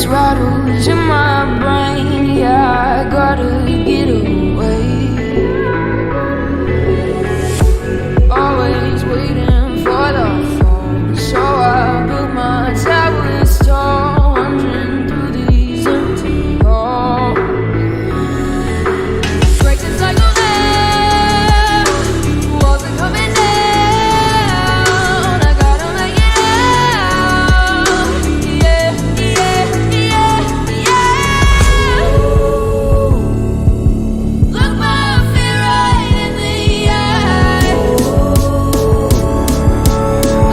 these rattles in my brain. Yeah, I gotta get away. Always waiting for the phone, so I built my towers tall, wandering through these empty halls. Break the cycle now, walls are coming down. I gotta make it out. Yeah, yeah, yeah, yeah. Look my fear right in the eye.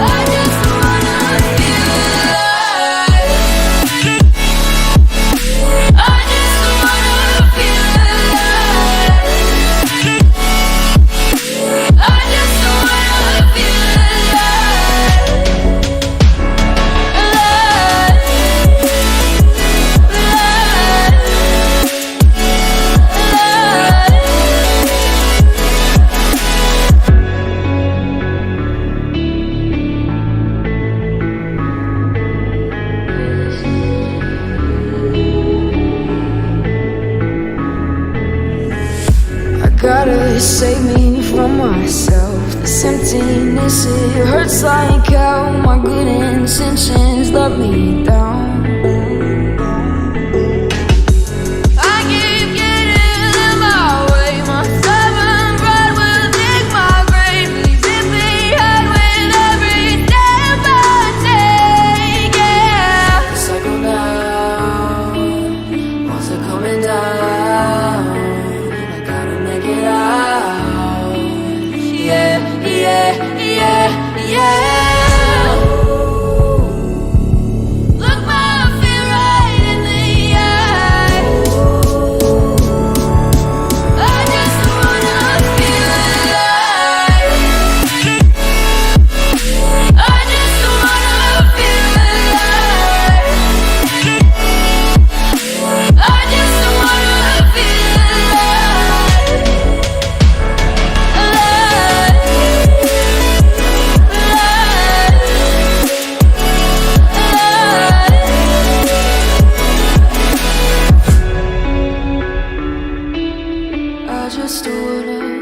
I just wanna feel alive. I just wanna feel alive. I just wanna feel I gotta save me from myself. This emptiness, it hurts like hell. My good intentions let me down. I keep getting in my way. My stubborn pride will dig my grave. Please hit me hard with every step I take. Yeah, cycle down, walls are coming down. I gotta make it out. Yeah, yeah, yeah, yeah. Look my fear right in the eye. I just wanna feel alive. I just wanna feel alive. I just wanna feel alive. I just wanna